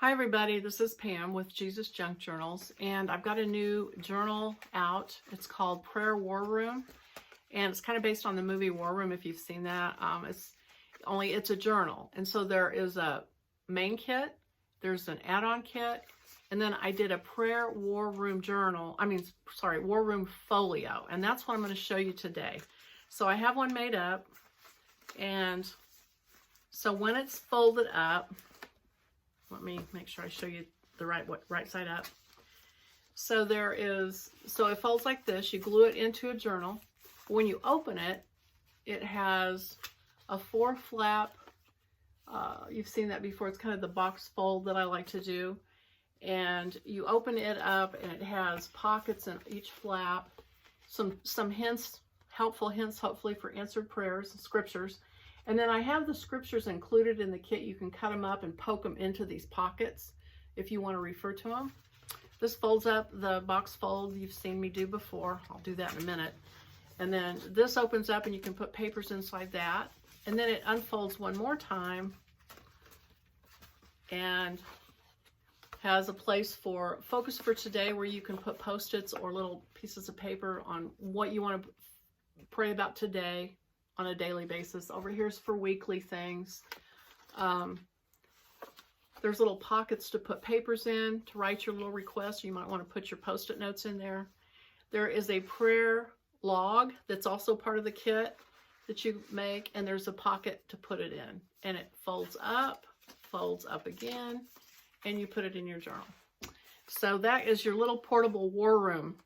Hi everybody, this is Pam with Jesus Junk Journals, and I've got a new journal out. It's called Prayer War Room, and it's kind of based on the movie War Room, if you've seen that. It's a journal, and so there is a main kit, there's an add-on kit, and then I did a Prayer War Room War Room folio, and that's what I'm going to show you today. So I have one made up, and so when it's folded up, let me make sure I show you the right side up. So it folds like this. You glue it into a journal. When you open it, it has a 4-flap. You've seen that before. It's kind of the box fold that I like to do. And you open it up, and it has pockets in each flap. Some hints, helpful hints, hopefully, for answered prayers and scriptures. And then I have the scriptures included in the kit. You can cut them up and poke them into these pockets if you want to refer to them. This folds up, the box fold you've seen me do before. I'll do that in a minute. And then this opens up and you can put papers inside that. And then it unfolds one more time and has a place for Focus for Today, where you can put Post-its or little pieces of paper on what you want to pray about today on a daily basis. Over here's for weekly things. There's little pockets to put papers in, to write your little requests. You might want to put your Post-it notes in there. There is a prayer log that's also part of the kit that you make, and there's a pocket to put it in. And it folds up again, and you put it in your journal. So that is your little portable war room.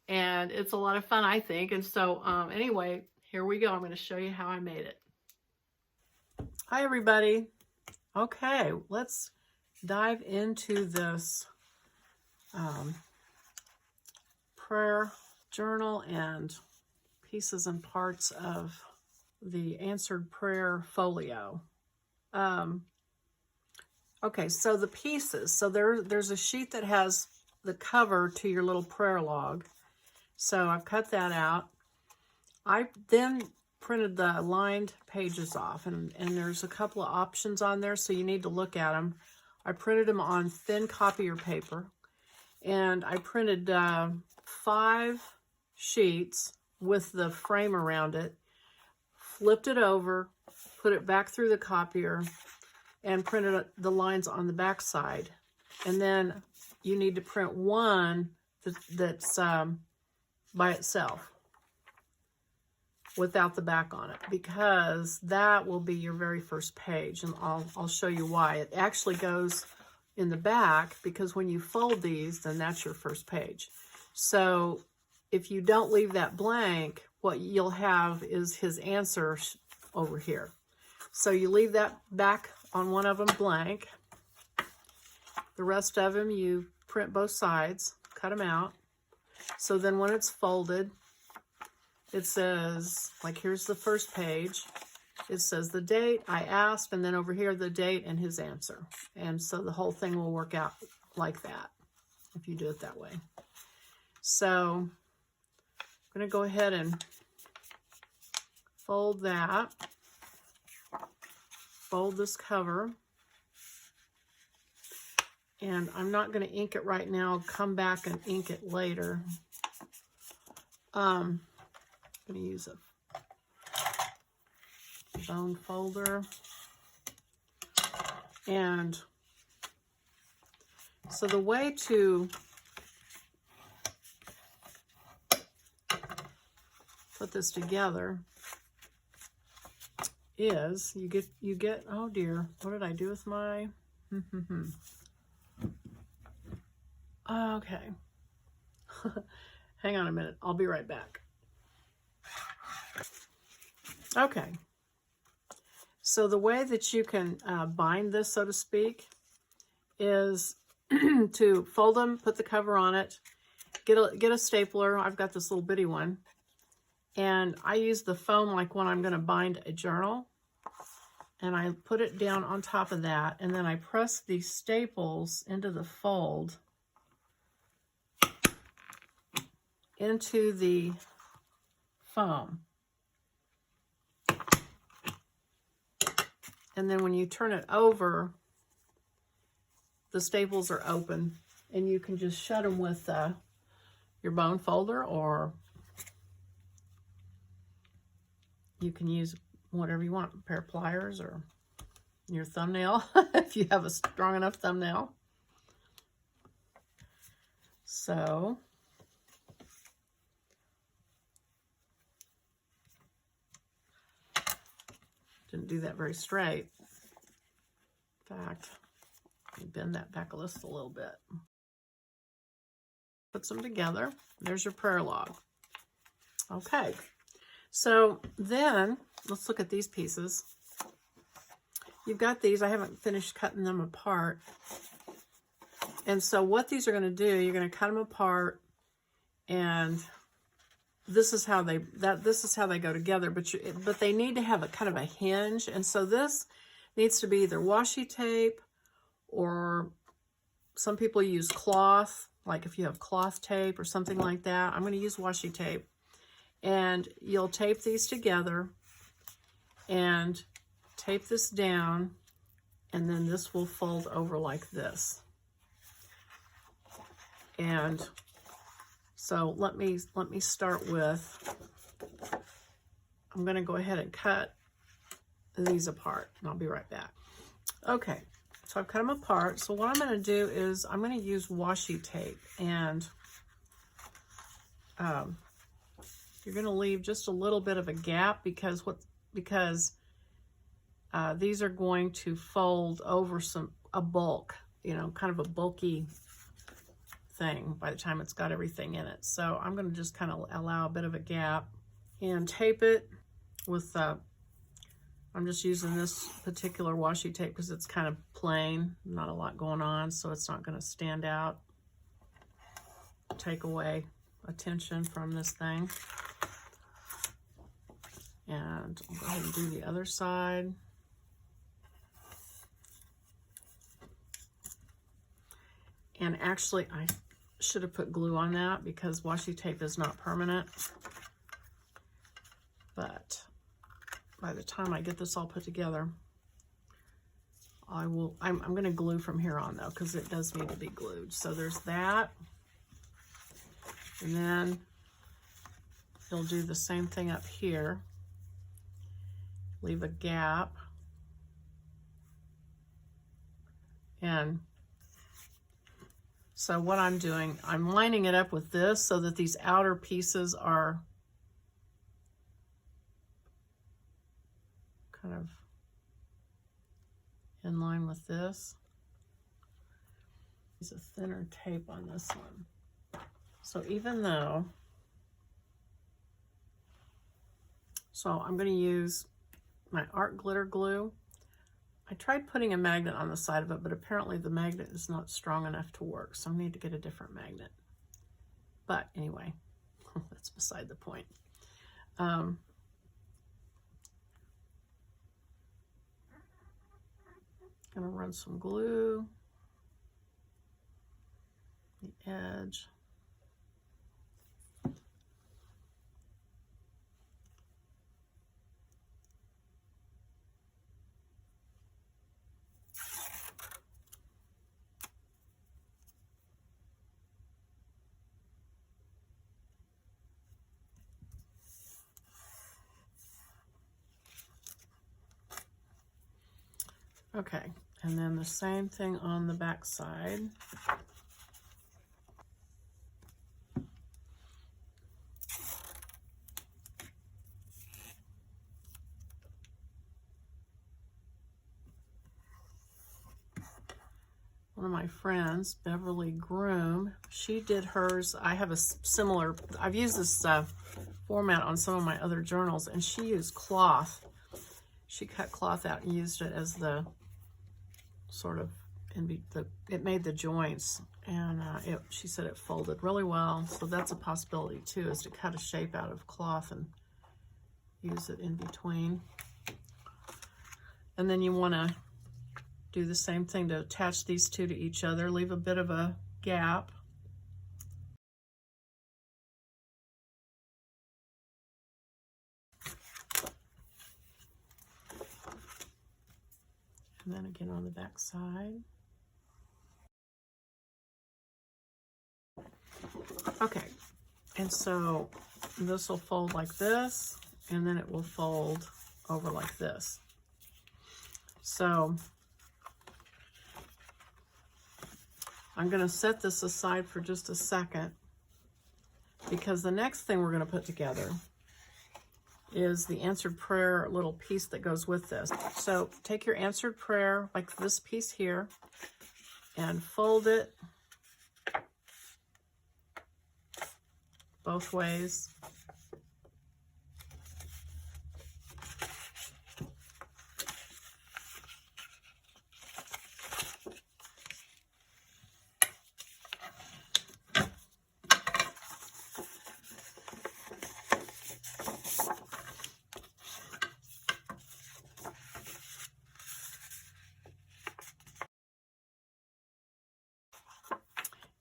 And it's a lot of fun, I think. And so anyway, here we go. I'm going to show you how I made it. Hi, everybody. Okay, let's dive into this prayer journal and pieces and parts of the answered prayer folio. Okay, so the pieces. So there's a sheet that has the cover to your little prayer log. So I've cut that out. I then printed the lined pages off, and there's a couple of options on there, so you need to look at them. I printed them on thin copier paper, and I printed 5 sheets with the frame around it, flipped it over, put it back through the copier, and printed the lines on the back side. And then you need to print one that's by itself, without the back on it, because that will be your very first page, and I'll show you why. It actually goes in the back, because when you fold these, then that's your first page. So if you don't leave that blank, what you'll have is his answer over here. So you leave that back on one of them blank. The rest of them you print both sides, cut them out. So then when it's folded, it says, like, here's the first page. It says the date, I asked, and then over here the date and his answer. And so the whole thing will work out like that if you do it that way. So I'm going to go ahead and fold that. Fold this cover. And I'm not going to ink it right now. I'll come back and ink it later. I'm going to use a bone folder. And so the way to put this together is you get oh dear, what did I do with my okay. Hang on a minute, I'll be right back. Okay, so the way that you can bind this, so to speak, is to fold them, put the cover on it, get a stapler. I've got this little bitty one, and I use the foam like when I'm going to bind a journal, and I put it down on top of that, and then I press these staples into the fold, into the foam. And then when you turn it over, the staples are open, and you can just shut them with your bone folder, or you can use whatever you want, a pair of pliers or your thumbnail if you have a strong enough thumbnail. So didn't do that very straight. In fact, let me bend that back just a little bit. Puts them together. There's your prayer log. Okay, so then let's look at these pieces. You've got these. I haven't finished cutting them apart. And so what these are going to do, you're going to cut them apart, and this is how they go together. But they need to have a kind of a hinge, and so this needs to be either washi tape, or some people use cloth, like if you have cloth tape or something like that. I'm going to use washi tape, and you'll tape these together and tape this down, and then this will fold over like this. And so let me start with, I'm going to go ahead and cut these apart, and I'll be right back. Okay, so I've cut them apart. So what I'm going to do is I'm going to use washi tape, and you're going to leave just a little bit of a gap because these are going to fold over a bulk, kind of a bulky thing by the time it's got everything in it. So I'm going to just kind of allow a bit of a gap and tape it with, I'm just using this particular washi tape because it's kind of plain, not a lot going on, so it's not going to stand out, take away attention from this thing. And I'll go ahead and do the other side. And actually, I should have put glue on that because washi tape is not permanent. But by the time I get this all put together, I'm going to glue from here on though, because it does need to be glued. So there's that. And then you'll do the same thing up here. Leave a gap. And so what I'm doing, I'm lining it up with this so that these outer pieces are kind of in line with this. Use a thinner tape on this one. So even though, so I'm going to use my art glitter glue. I tried putting a magnet on the side of it, but apparently the magnet is not strong enough to work, so I need to get a different magnet. But anyway, that's beside the point. Gonna run some glue, the edge. Okay, and then the same thing on the back side. One of my friends, Beverly Groom, she did hers. I have a similar, I've used this format on some of my other journals, and she used cloth. She cut cloth out and used it as the sort of, it made the joints, and she said it folded really well. So that's a possibility too, is to cut a shape out of cloth and use it in between. And then you want to do the same thing to attach these two to each other. Leave a bit of a gap. And then again on the back side. Okay, and so this will fold like this, and then it will fold over like this. So I'm going to set this aside for just a second, because the next thing we're going to put together is the answered prayer little piece that goes with this. So take your answered prayer, like this piece here, and fold it both ways.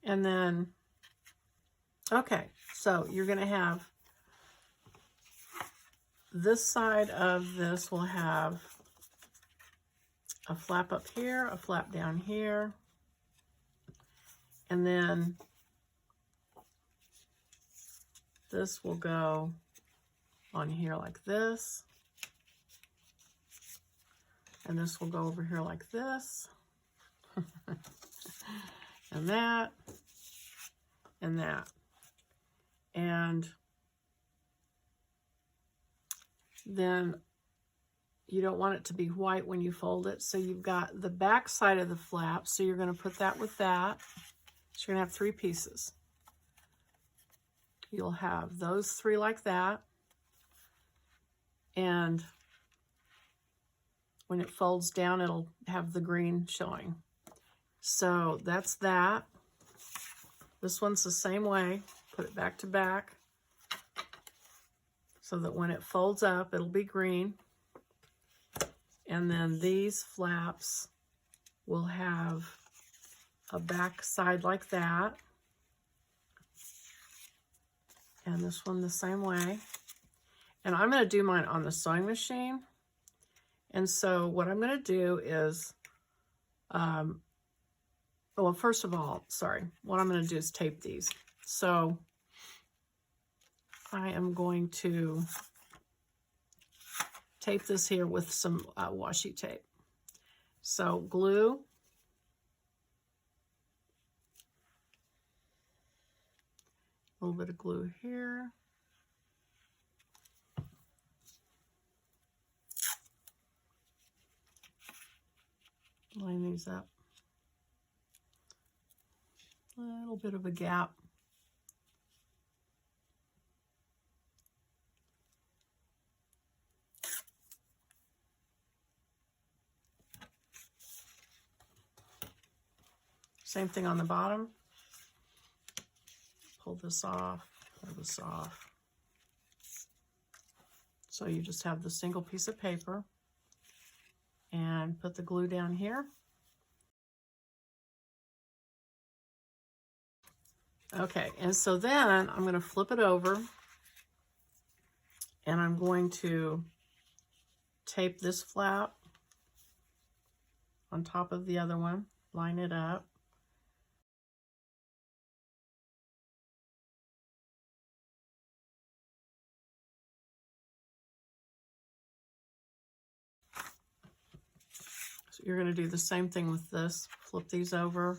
And then, okay, so you're going to have this side of this will have a flap up here, a flap down here, and then this will go on here like this, and this will go over here like this, and that, and that. And then you don't want it to be white when you fold it, so you've got the back side of the flap, so you're going to put that with that. So you're going to have 3 pieces. You'll have those 3 like that, and when it folds down, it'll have the green showing. So that's that. This one's the same way. Put it back to back so that when it folds up, it'll be green. And then these flaps will have a back side like that. And this one the same way. And I'm going to do mine on the sewing machine. And so what I'm going to do is, well, first of all, sorry, what I'm going to do is tape these. So I am going to tape this here with some washi tape. So glue, a little bit of glue here. Line these up. A little bit of a gap. Same thing on the bottom. Pull this off, pull this off. So you just have the single piece of paper and put the glue down here. Okay, and so then I'm going to flip it over and I'm going to tape this flap on top of the other one, line it up. So you're going to do the same thing with this. Flip these over.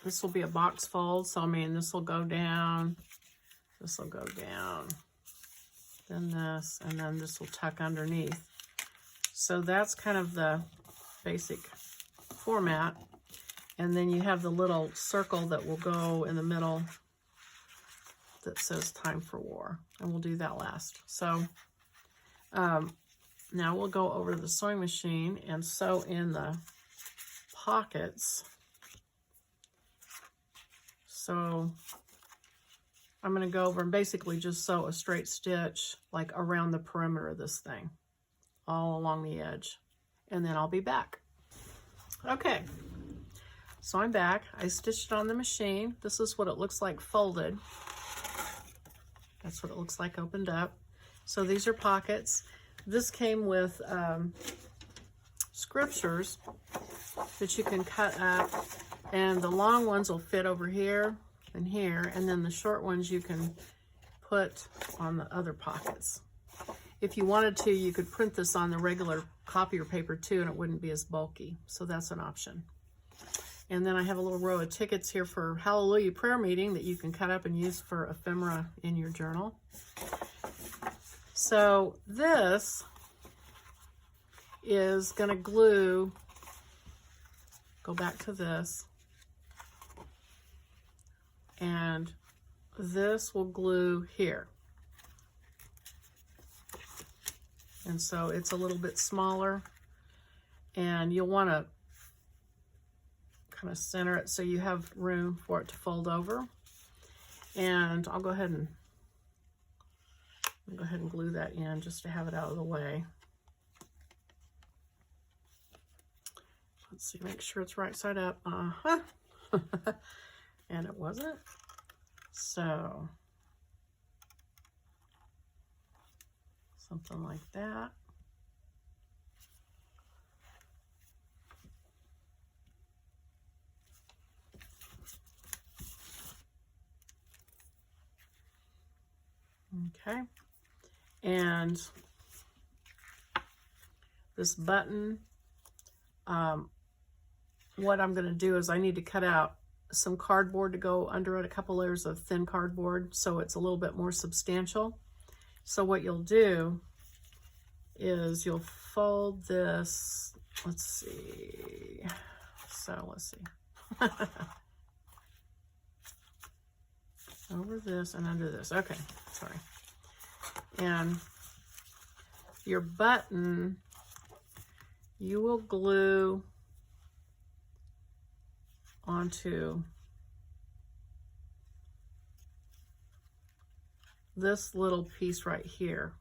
This will be a box fold, so I mean this will go down, this will go down, then this, and then this will tuck underneath. So that's kind of the basic format. And then you have the little circle that will go in the middle that says Time for War, and we'll do that last. So now we'll go over to the sewing machine and sew in the pockets. So I'm going to go over and basically just sew a straight stitch like around the perimeter of this thing, all along the edge, and then I'll be back. Okay, So I'm back. I stitched it on the machine. This is what it looks like folded. That's what it looks like opened up. So these are pockets. This came with scriptures that you can cut up, and the long ones will fit over here and here, and then the short ones you can put on the other pockets. If you wanted to, you could print this on the regular copier paper too, and it wouldn't be as bulky. So that's an option. And then I have a little row of tickets here for Hallelujah prayer meeting that you can cut up and use for ephemera in your journal. So this is going to glue, go back to this, and this will glue here. And so it's a little bit smaller, and you'll want to kind of center it so you have room for it to fold over. And I'll go ahead and glue that in just to have it out of the way. Let's see, make sure it's right side up. And it wasn't. So something like that. Okay. And this button, what I'm going to do is I need to cut out some cardboard to go under it, a couple layers of thin cardboard, so it's a little bit more substantial. So what you'll do is you'll fold this, let's see, over this and under this. Okay, sorry. And your button, you will glue onto this little piece right here.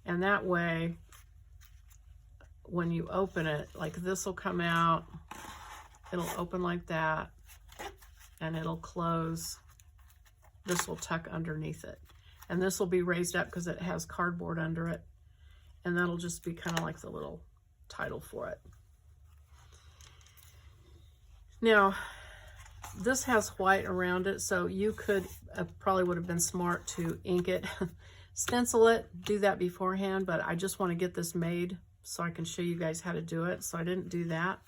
And that way, when you open it, like this will come out, it'll open like that, and it'll close. This will tuck underneath it. And this will be raised up because it has cardboard under it. And that'll just be kind of like the little title for it. Now, this has white around it, so you could, probably would have been smart to ink it, stencil it, do that beforehand, but I just want to get this made so I can show you guys how to do it, so I didn't do that.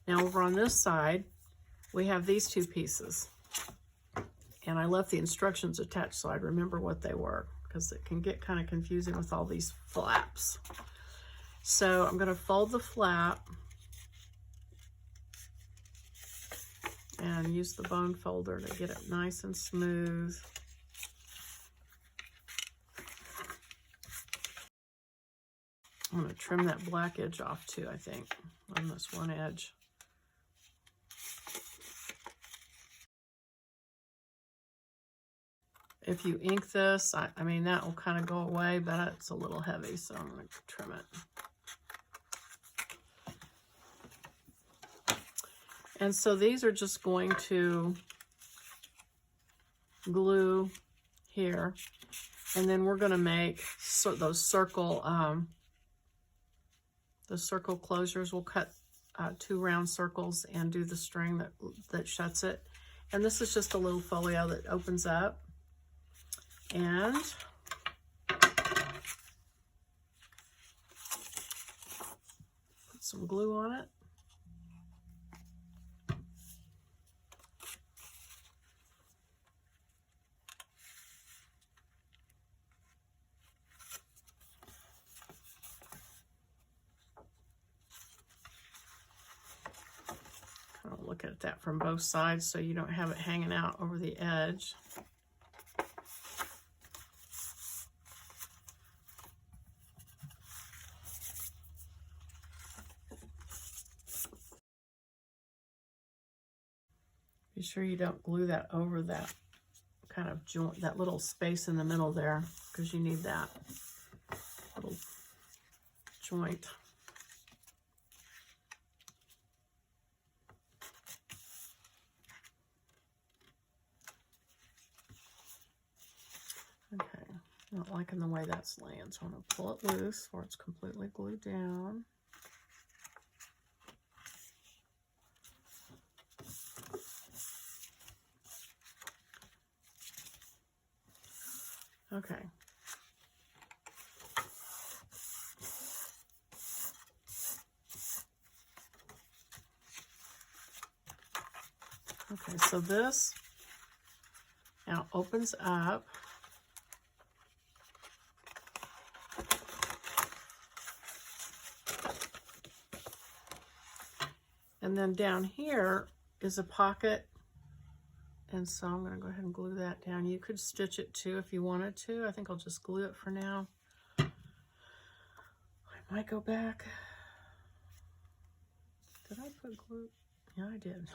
Now over on this side, we have these two pieces. And I left the instructions attached so I'd remember what they were, because it can get kind of confusing with all these flaps. So I'm going to fold the flap and use the bone folder to get it nice and smooth. I'm going to trim that black edge off too, I think, on this one edge. If you ink this, I mean, that will kind of go away, but it's a little heavy, so I'm going to trim it. And so these are just going to glue here, and then we're going to make those circle, the circle closures. We'll cut 2 round circles and do the string that shuts it. And this is just a little folio that opens up. And put some glue on it. Kind of look at that from both sides so you don't have it hanging out over the edge. Be sure you don't glue that over that kind of joint, that little space in the middle there, because you need that little joint. Not liking the way that's laying, so I'm going to pull it loose where it's completely glued down. Okay. Okay, so this now opens up. And then down here is a pocket. And so I'm going to go ahead and glue that down. You could stitch it too if you wanted to. I think I'll just glue it for now. I might go back. Did I put glue? Yeah, I did.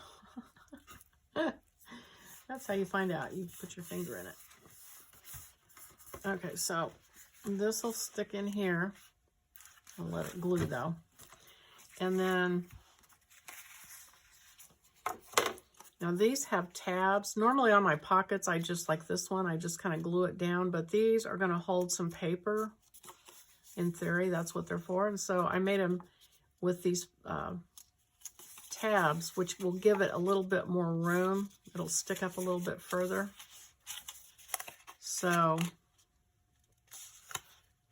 That's how you find out. You put your finger in it. Okay, so this will stick in here. I'll let it glue though. And then, now these have tabs. Normally on my pockets, I just, like this one, I just kind of glue it down, but these are going to hold some paper. In theory, that's what they're for. And so I made them with these tabs, which will give it a little bit more room. It'll stick up a little bit further. So,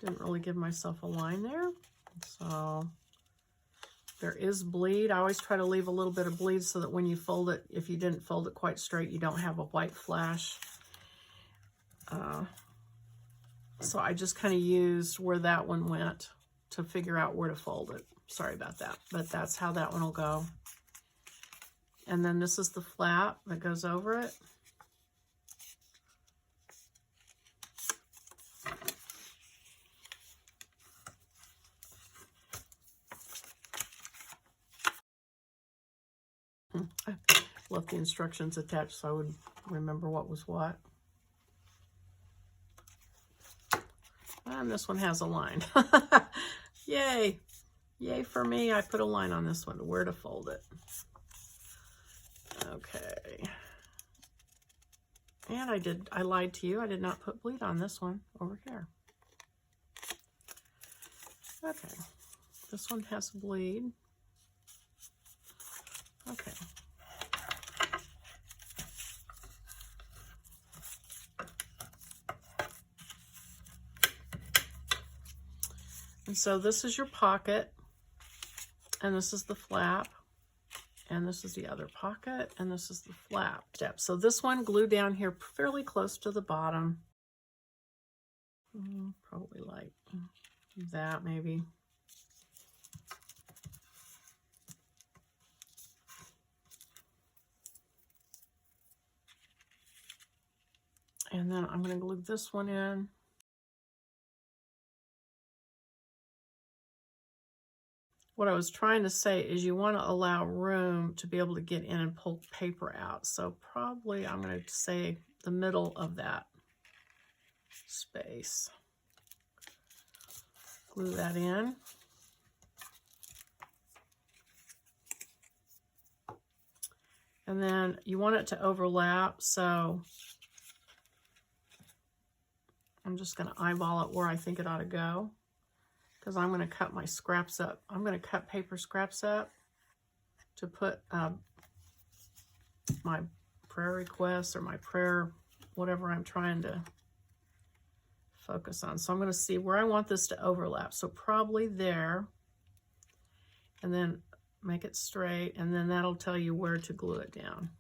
didn't really give myself a line there. So, there is bleed. I always try to leave a little bit of bleed so that when you fold it, if you didn't fold it quite straight, you don't have a white flash. So I just kind of used where that one went to figure out where to fold it. Sorry about that, but that's how that one will go. And then this is the flap that goes over it. I left the instructions attached so I would remember what was what. And this one has a line. Yay! Yay for me. I put a line on this one, where to fold it. Okay. And I lied to you. I did not put bleed on this one over here. Okay. This one has bleed. Okay. And so this is your pocket, and this is the flap, and this is the other pocket, and this is the flap step. So this one glued down here fairly close to the bottom. Probably like that maybe. And then I'm going to glue this one in. What I was trying to say is you want to allow room to be able to get in and pull paper out. So probably I'm going to say the middle of that space. Glue that in. And then you want it to overlap, so I'm just going to eyeball it where I think it ought to go. Because I'm going to cut my scraps up. I'm going to cut paper scraps up to put my prayer requests or my prayer, whatever I'm trying to focus on. So I'm going to see where I want this to overlap. So probably there, and then make it straight, and then that'll tell you where to glue it down.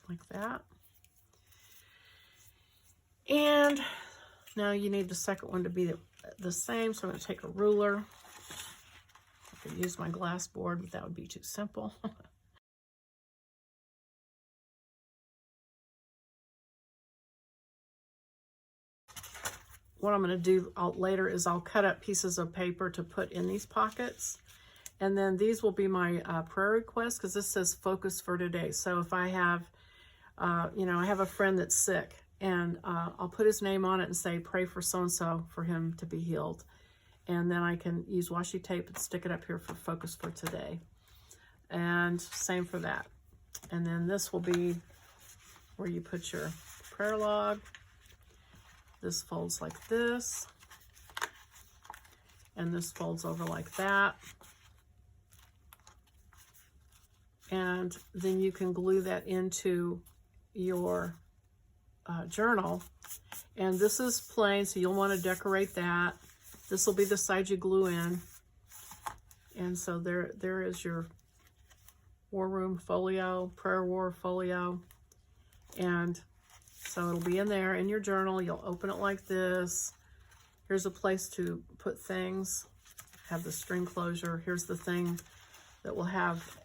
Like that. And now you need the second one to be the same, so I'm going to take a ruler. I could use my glass board, but that would be too simple. What I'm going to do later is I'll cut up pieces of paper to put in these pockets. And then these will be my prayer requests, because this says focus for today. So if I have, I have a friend that's sick, and I'll put his name on it and say, pray for so-and-so for him to be healed. And then I can use washi tape and stick it up here for focus for today. And same for that. And then this will be where you put your prayer log. This folds like this. And this folds over like that. And then you can glue that into your journal. And this is plain, so you'll want to decorate that. This will be the side you glue in. And so there is your War Room folio, Prayer War folio. And so it'll be in there in your journal. You'll open it like this. Here's a place to put things. Have the string closure. Here's the thing that will have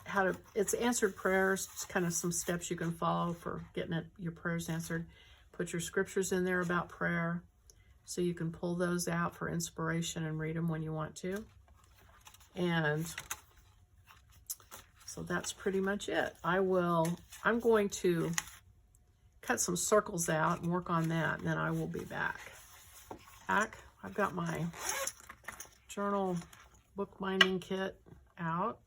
it's answered prayers. It's kind of some steps you can follow for getting your prayers answered. Put your scriptures in there about prayer, so you can pull those out for inspiration and read them when you want to. And so that's pretty much it. I'm going to cut some circles out and work on that, and then I will be back. I've got my journal bookbinding kit out,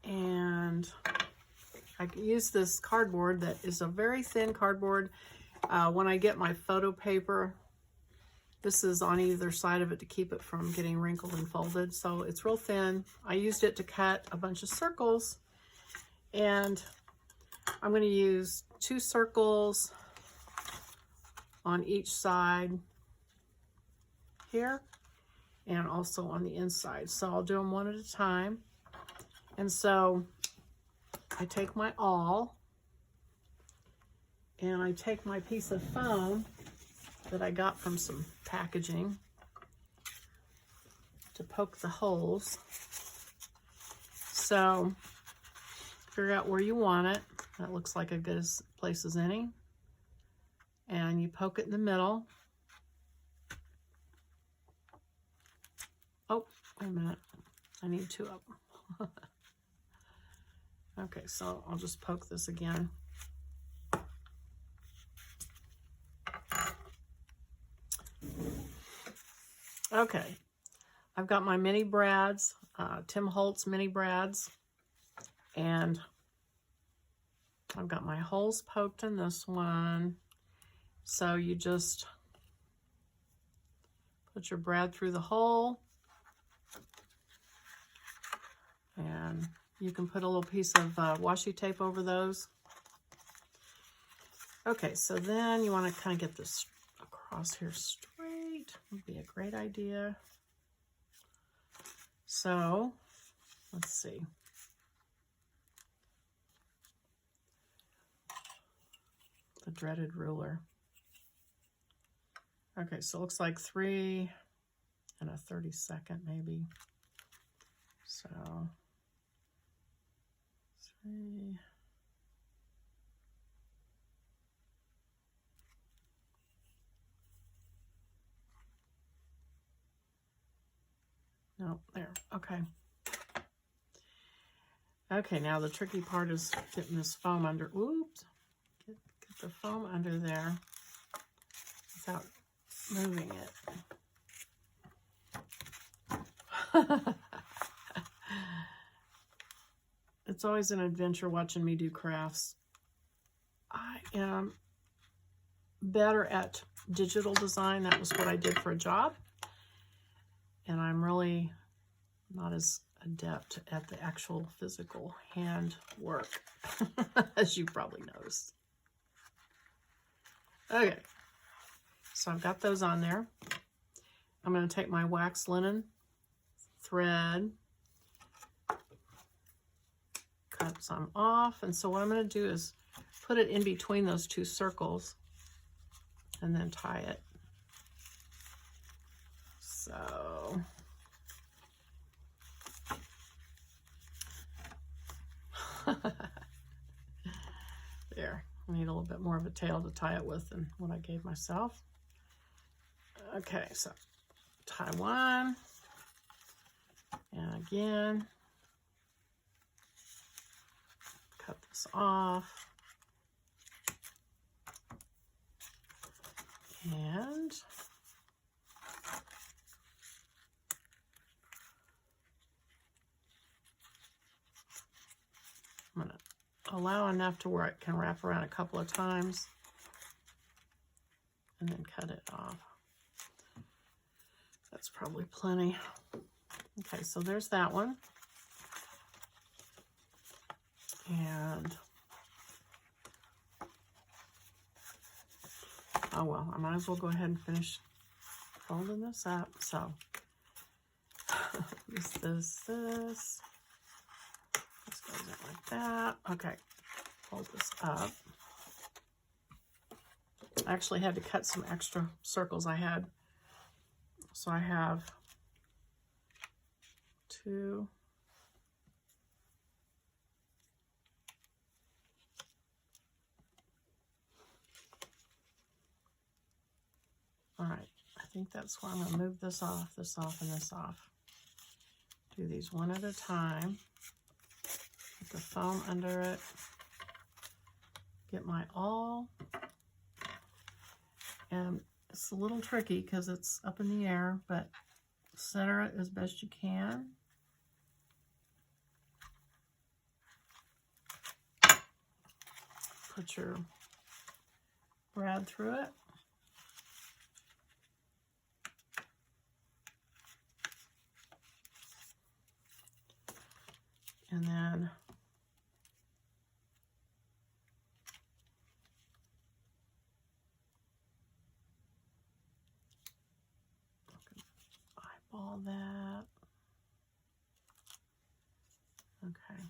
and I use this cardboard that is a very thin cardboard. When I get my photo paper, this is on either side of it to keep it from getting wrinkled and folded, so it's real thin. I used it to cut a bunch of circles, and I'm going to use 2 circles on each side here and also on the inside. So I'll do them one at a time. And so I take my awl and I take my piece of foam that I got from some packaging to poke the holes. So figure out where you want it. That looks like a good place as any. And you poke it in the middle. Oh, wait a minute. I need 2 of them. Okay, so I'll just poke this again. Okay, I've got my mini brads, Tim Holtz mini brads, and I've got my holes poked in this one. So you just put your brad through the hole, and you can put a little piece of washi tape over those. Okay, so then you want to kind of get this across here straight. Would be a great idea. So let's see. The dreaded ruler. Okay, so it looks like 3 and a 32nd maybe. So 3. No, there, okay. Okay, now the tricky part is getting this foam under, oops, get the foam under there without moving it. It's always an adventure watching me do crafts. I am better at digital design. That was what I did for a job. And I'm really not as adept at the actual physical hand work, as you probably noticed. Okay, so I've got those on there. I'm going to take my wax linen thread, cut some off, and so what I'm going to do is put it in between those 2 circles and then tie it. So there, I need a little bit more of a tail to tie it with than what I gave myself. Okay, so tie one, and again, cut this off, and I'm going to allow enough to where it can wrap around a couple of times. and then cut it off. That's probably plenty. Okay, so there's that one. And oh well, I might as well go ahead and finish folding this up. So this goes in like that. Okay, fold this up. I actually had to cut some extra circles I had. So I have 2. All right, I think that's why I'm going to move this off, and this off. Do these one at a time. Put the foam under it. Get my awl. And it's a little tricky because it's up in the air, but center it as best you can. Put your brad through it. And then eyeball that. Okay.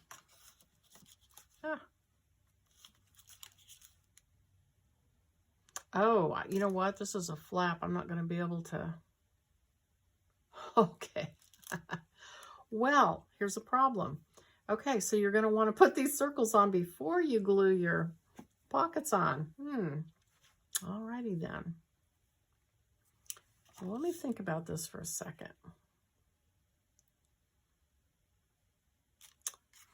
Oh, you know what? This is a flap. I'm not going to be able to. Okay. Well, here's a problem. Okay, so you're going to want to put these circles on before you glue your pockets on. Alrighty then. Well, let me think about this for a second.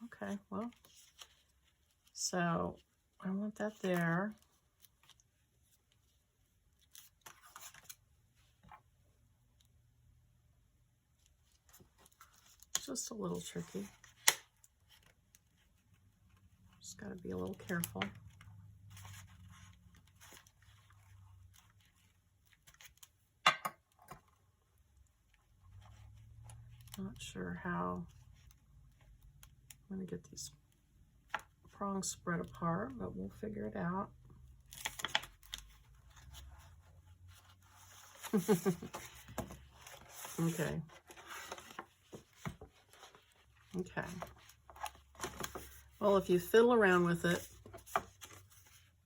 Okay, well, so I want that there. Just a little tricky. Just got to be a little careful. Not sure how I'm going to get these prongs spread apart, but we'll figure it out. Okay. Okay. Well, if you fiddle around with it,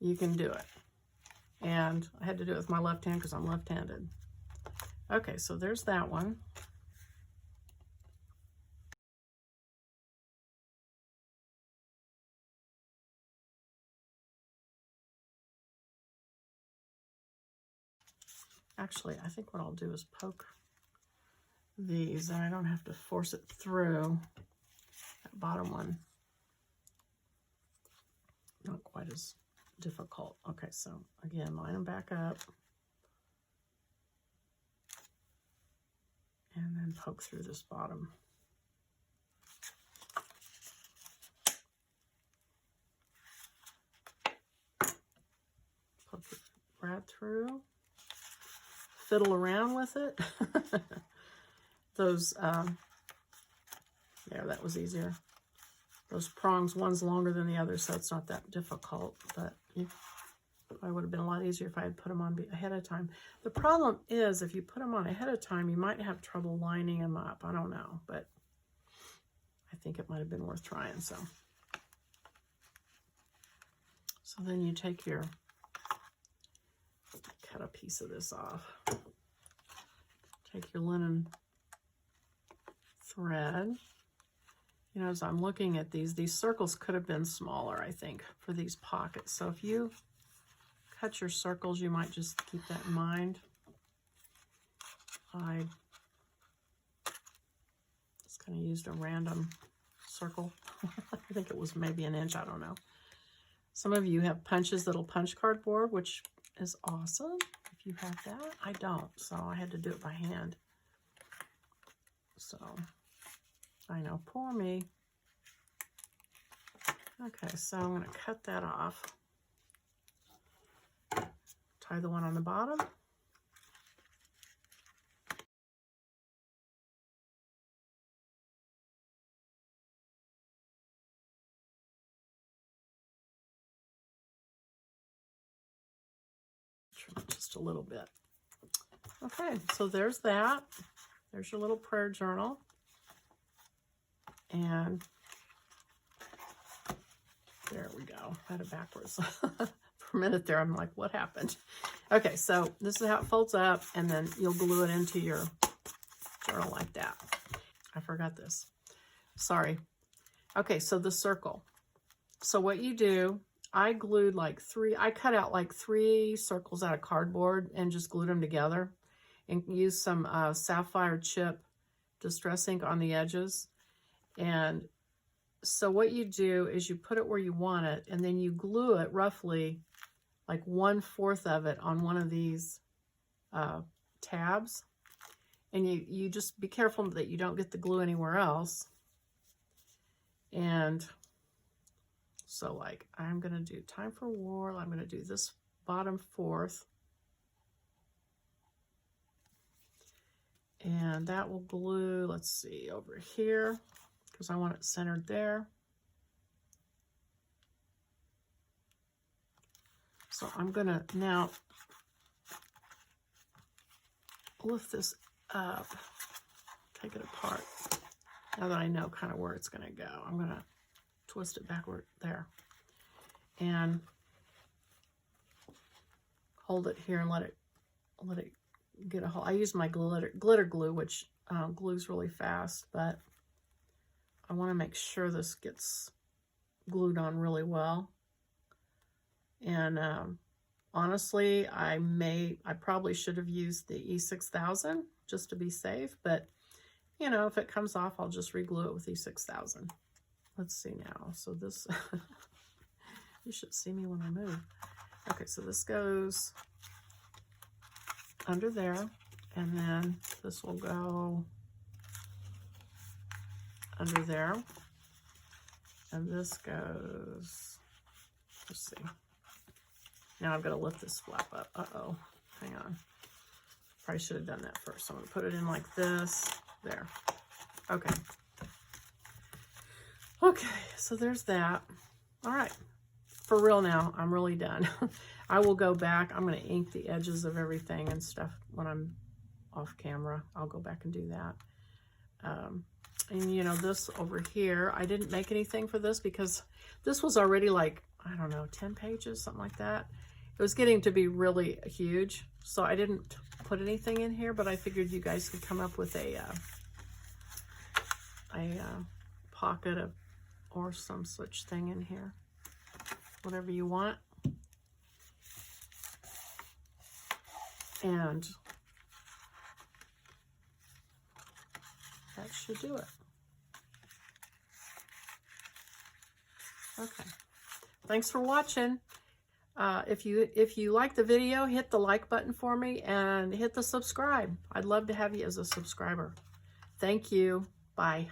you can do it. And I had to do it with my left hand because I'm left-handed. Okay, so there's that one. Actually, I think what I'll do is poke these, and I don't have to force it through. That bottom one, not quite as difficult. Okay, so again, line them back up. And then poke through this bottom. Poke it right through. Fiddle around with it. Those, there, that was easier. Those prongs, one's longer than the other, so it's not that difficult, but it would have been a lot easier if I had put them on ahead of time. The problem is, if you put them on ahead of time, you might have trouble lining them up. I don't know, but I think it might have been worth trying, so. So then you take your, cut a piece of this off. Take your linen thread. You know, as I'm looking at these circles could have been smaller, I think, for these pockets. So if you cut your circles, you might just keep that in mind. I just kind of used a random circle. I think it was maybe an inch, I don't know. Some of you have punches that'll punch cardboard, which is awesome if you have that. I don't, so I had to do it by hand. So, I know, poor me. Okay, so I'm going to cut that off. tie the one on the bottom. Trim it just a little bit. Okay, so there's that. There's your little prayer journal. And there we go. I had it backwards. For a minute there, I'm like, what happened? Okay, so this is how it folds up, and then you'll glue it into your journal like that. I forgot this. Sorry. Okay, so the circle. So what you do, I cut out like 3 circles out of cardboard and just glued them together, and use some sapphire chip distress ink on the edges. And so what you do is you put it where you want it, and then you glue it roughly like 1/4 of it on one of these tabs. And you just be careful that you don't get the glue anywhere else. And so like I'm going to do Time for War. I'm going to do this bottom 4th. And that will glue, let's see, over here, because I want it centered there. So I'm going to now lift this up, take it apart. Now that I know kind of where it's going to go, I'm going to twist it backward there. And hold it here and let it get a hold. I use my glitter glue, which glues really fast, but I want to make sure this gets glued on really well. And honestly, I probably should have used the E6000 just to be safe, but you know, if it comes off, I'll just reglue it with E6000. Let's see now. So this, you should see me when I move. Okay, so this goes under there, and then this will go under there, and this goes, let's see. Now I'm going to lift this flap up. Uh-oh, hang on. Probably should have done that first. So I'm going to put it in like this. There. Okay. Okay, so there's that. All right. For real now, I'm really done. I will go back. I'm going to ink the edges of everything and stuff when I'm off camera. I'll go back and do that. And you know, this over here, I didn't make anything for this because this was already like, I don't know, 10 pages, something like that. It was getting to be really huge, so I didn't put anything in here, but I figured you guys could come up with a pocket or some such thing in here. Whatever you want. And that should do it. Okay. Thanks for watching. If you like the video, hit the like button for me and hit the subscribe. I'd love to have you as a subscriber. Thank you. Bye.